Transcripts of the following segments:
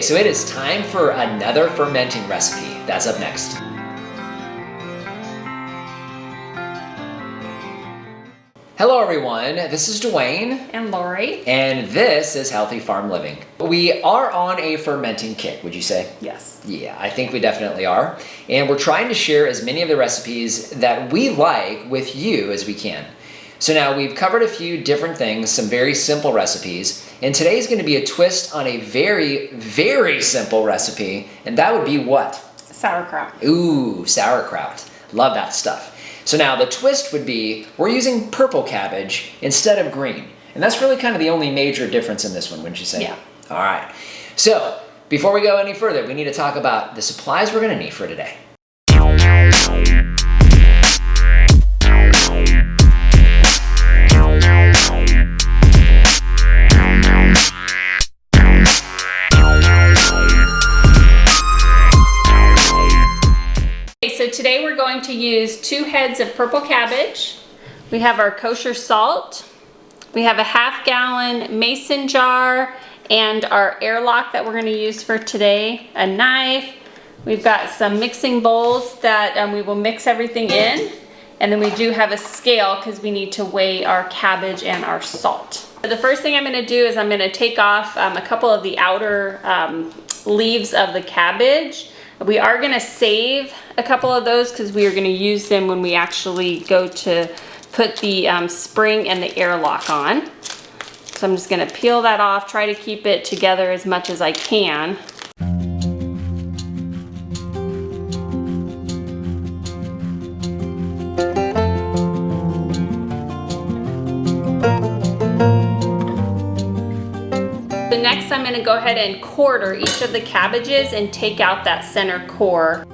So it is time for another fermenting recipe. That's up next. Hello everyone, this is Dwayne. And Lori. And this is Healthy Farm Living. We are on a fermenting kick, would you say? Yes. Yeah, I think we definitely are. And we're trying to share as many of the recipes that we like with you as we can. So now we've covered a few different things, some very simple recipes, and today's going to be a twist on a very, very simple recipe, and that would be what? Sauerkraut. Ooh, sauerkraut. Love that stuff. So now the twist would be we're using purple cabbage instead of green, and that's really kind of the only major difference in this one, wouldn't you say? Yeah. All right. So before we go any further, we need to talk about the supplies we're going to need for today. So today we're going to use 2 heads of purple cabbage. We have our kosher salt. We have a half-gallon mason jar and our airlock that we're going to use for today, a knife. We've got some mixing bowls that we will mix everything in. And then we do have a scale because we need to weigh our cabbage and our salt. The first thing I'm going to do is I'm going to take off a couple of the outer leaves of the cabbage. We are going to save a couple of those because we are going to use them when we actually go to put the spring and the airlock on. So I'm just going to peel that off, try to keep it together as much as I can. Next, I'm going to go ahead and quarter each of the cabbages and take out that center core.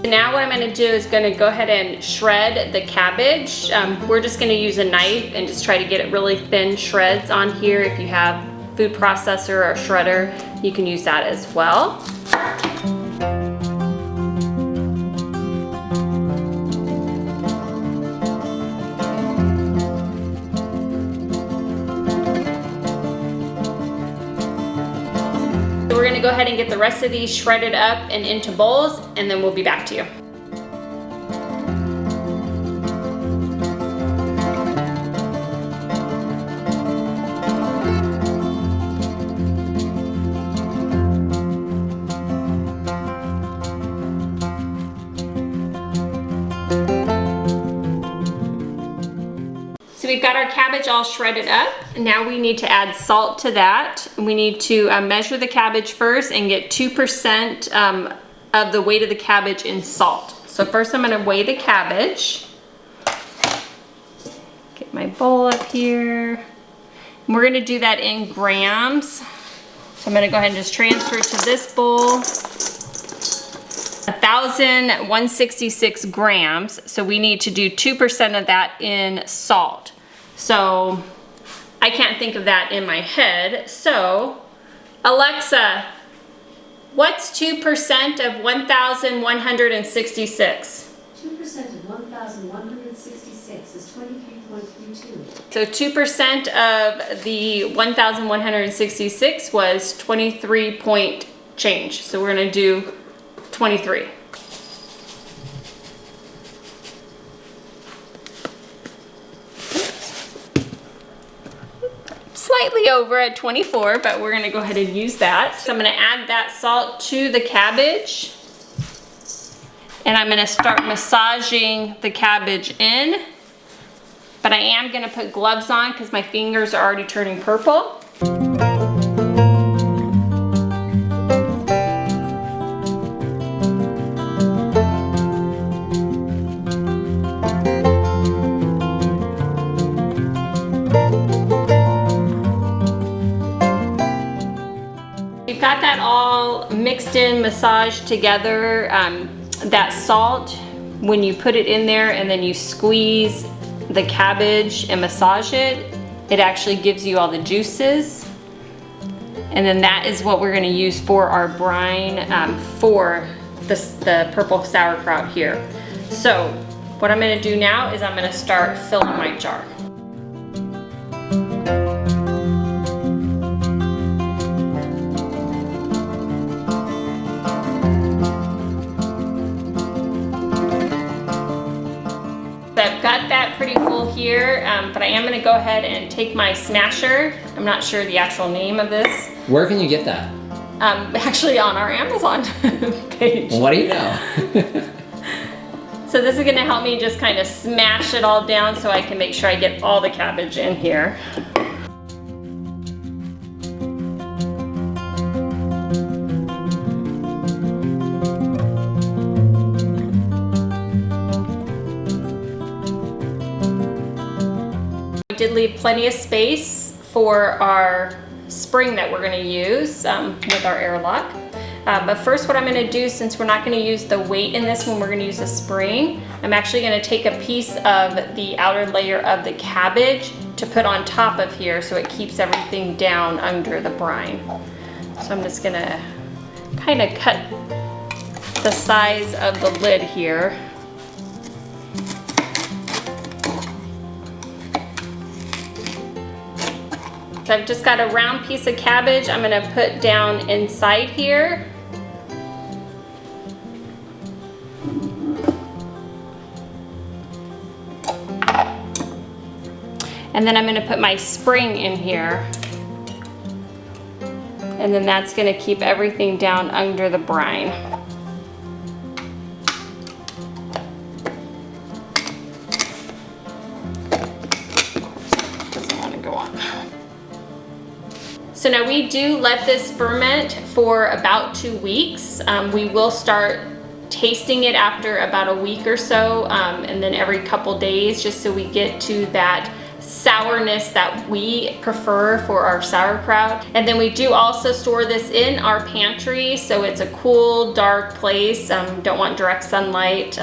Now what I'm going to do is going to go ahead and shred the cabbage. We're just going to use a knife and just try to get it really thin shreds on here. If you have food processor or shredder, you can use that as well. We're going to go ahead and get the rest of these shredded up and into bowls, and then we'll be back to you. So we've got our cabbage all shredded up. Now we need to add salt to that. We need to measure the cabbage first and get 2% of the weight of the cabbage in salt. So first I'm going to weigh the cabbage. Get my bowl up here. And we're going to do that in grams. So I'm going to go ahead and just transfer to this bowl. 1,166 grams. So we need to do 2% of that in salt. So I can't think of that in my head. So Alexa, what's 2% of 1,166? 2% of 1,166 is 23.32. So 2% of the 1,166 was 23 point change. So we're going to do 23. Slightly over at 24, but we're going to go ahead and use that. So I'm going to add that salt to the cabbage. And I'm going to start massaging the cabbage in. But I am going to put gloves on because my fingers are already turning purple. We've got that all mixed in, massaged together. That salt, when you put it in there and then you squeeze the cabbage and massage it, it actually gives you all the juices. And then that is what we're gonna use for our brine for the purple sauerkraut here. So what I'm gonna do now is I'm gonna start filling my jar. I've got that pretty full here, but I am gonna go ahead and take my smasher. I'm not sure the actual name of this. Where can you get that? Actually on our Amazon page. What do you know? So this is gonna help me just kind of smash it all down so I can make sure I get all the cabbage in here. We did leave plenty of space for our spring that we're going to use with our airlock. But first what I'm going to do, since we're not going to use the weight in this one, we're going to use the spring. I'm actually going to take a piece of the outer layer of the cabbage to put on top of here so it keeps everything down under the brine. So I'm just going to kind of cut the size of the lid here. So I've just got a round piece of cabbage I'm gonna put down inside here. And then I'm gonna put my spring in here. And then that's gonna keep everything down under the brine. Doesn't wanna go on. So now we do let this ferment for about 2 weeks. We will start tasting it after about a week or so, and then every couple days, just so we get to that sourness that we prefer for our sauerkraut. And then we do also store this in our pantry, so it's a cool, dark place. Don't want direct sunlight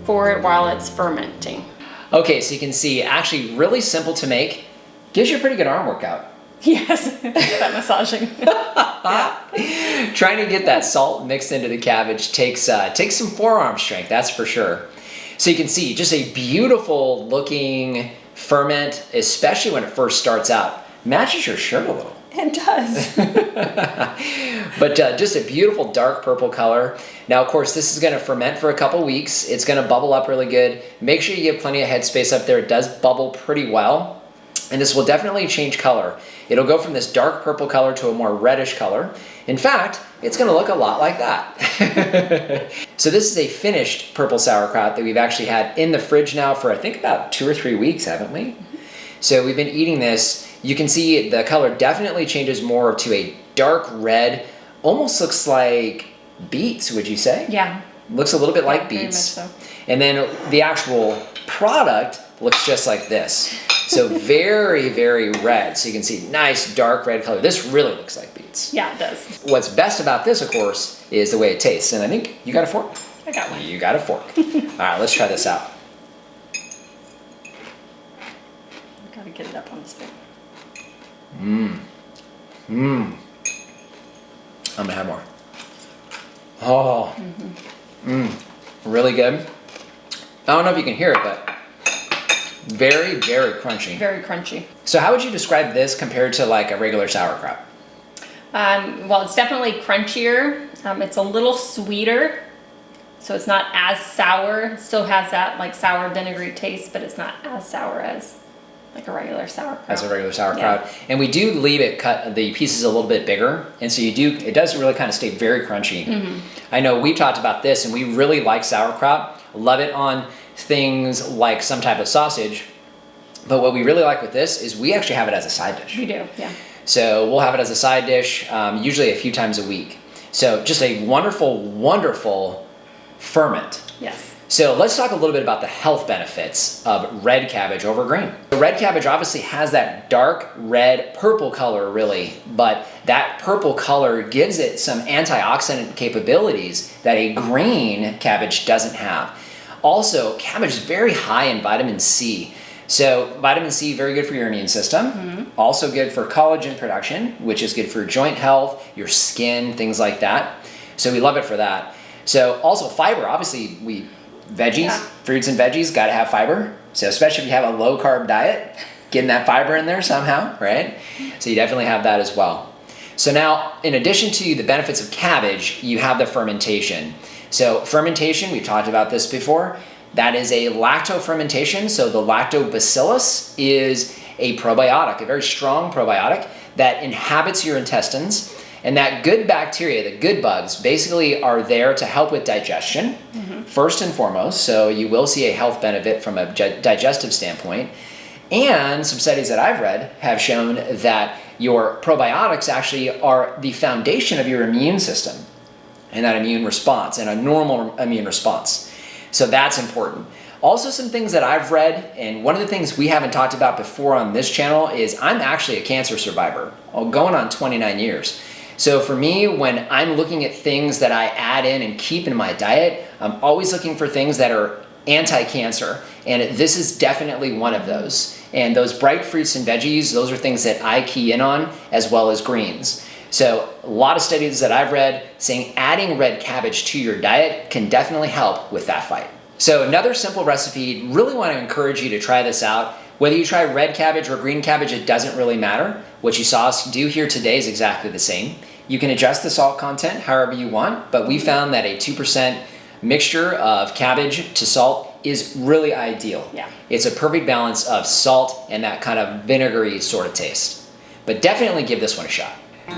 for it while it's fermenting. Okay, so you can see, actually really simple to make. Gives you a pretty good arm workout. Yes, that massaging. Yeah. Trying to get that salt mixed into the cabbage takes some forearm strength, that's for sure. So you can see just a beautiful looking ferment, especially when it first starts out. Matches your shirt a little. It does. But just a beautiful dark purple color. Now, of course, this is going to ferment for a couple weeks. It's going to bubble up really good. Make sure you give plenty of headspace up there. It does bubble pretty well. And this will definitely change color. It'll go from this dark purple color to a more reddish color. In fact, it's going to look a lot like that. So this is a finished purple sauerkraut that we've actually had in the fridge now for I think about 2 or 3 weeks, haven't we? Mm-hmm. So we've been eating this. You can see the color definitely changes more to a dark red. Almost looks like beets, would you say? Yeah. Looks a little bit like very beets. much so. And then the actual product looks just like this. So very, very red. So you can see nice dark red color. This really looks like beets. Yeah, it does. What's best about this, of course, is the way it tastes. And I think you got a fork? I got one. You got a fork. All right, let's try this out. Gotta get it up on the spoon. I'm gonna have more. Oh, really good. I don't know if you can hear it, but very, very crunchy. Very crunchy. So how would you describe this compared to like a regular sauerkraut? Well, it's definitely crunchier. It's a little sweeter, so it's not as sour. It still has that like sour vinegary taste, but it's not as sour as like a regular sauerkraut. As a regular sauerkraut. Yeah. And we do leave it cut the pieces a little bit bigger, and so it does really kind of stay very crunchy. I know we've talked about this, and we really like sauerkraut. Love it on things like some type of sausage, but what we really like with this is we actually have it as a side dish. We do, yeah. So we'll have it as a side dish, usually a few times a week. So just a wonderful, wonderful ferment. Yes. So let's talk a little bit about the health benefits of red cabbage over green. The red cabbage obviously has that dark red purple color really, but that purple color gives it some antioxidant capabilities that a green cabbage doesn't have. Also, cabbage is very high in vitamin C. So vitamin C, very good for your immune system. Also good for collagen production, which is good for joint health, your skin, things like that. So we love it for that. So also fiber, obviously veggies, fruits and veggies, got to have fiber. So especially if you have a low carb diet, getting that fiber in there somehow, right? So you definitely have that as well. So now, in addition to the benefits of cabbage, you have the fermentation. So fermentation, we've talked about this before, that is a lactofermentation. So the lactobacillus is a probiotic, a very strong probiotic that inhabits your intestines. And that good bacteria, the good bugs, basically are there to help with digestion, first and foremost. So you will see a health benefit from a digestive standpoint. And some studies that I've read have shown that your probiotics actually are the foundation of your immune system and that immune response and a normal immune response. So that's important. Also, some things that I've read, and one of the things we haven't talked about before on this channel is I'm actually a cancer survivor, going on 29 years. So for me, when I'm looking at things that I add in and keep in my diet, I'm always looking for things that are anti-cancer, and this is definitely one of those. And those bright fruits and veggies, those are things that I key in on, as well as greens. So a lot of studies that I've read saying adding red cabbage to your diet can definitely help with that fight. So another simple recipe, really want to encourage you to try this out. Whether you try red cabbage or green cabbage, it doesn't really matter. What you saw us do here today is exactly the same. You can adjust the salt content however you want, but we found that a 2% mixture of cabbage to salt is really ideal. Yeah. It's a perfect balance of salt and that kind of vinegary sort of taste. But definitely give this one a shot.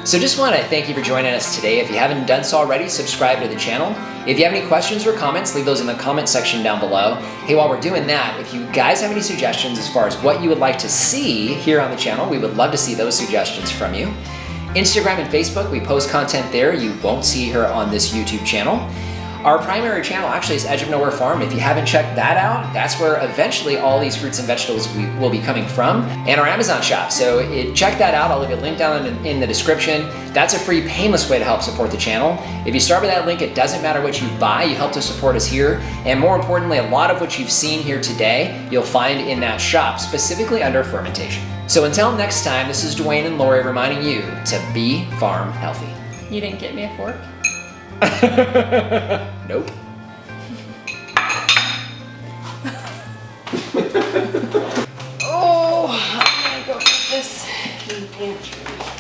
So just want to thank you for joining us today. If you haven't done so already, subscribe to the channel. If you have any questions or comments, leave those in the comment section down below. Hey, while we're doing that, if you guys have any suggestions as far as what you would like to see here on the channel, we would love to see those suggestions from you. Instagram and Facebook, we post content there you won't see here on this YouTube channel. Our primary channel actually is Edge of Nowhere Farm. If you haven't checked that out, that's where eventually all these fruits and vegetables will be coming from, and our Amazon shop. So check that out. I'll leave a link down in the description. That's a free, painless way to help support the channel. If you start with that link, it doesn't matter what you buy, you help to support us here. And more importantly, a lot of what you've seen here today, you'll find in that shop, specifically under fermentation. So until next time, this is Dwayne and Lori reminding you to be farm healthy. You didn't get me a fork? Nope. Oh, I'm gonna go put this in the pantry.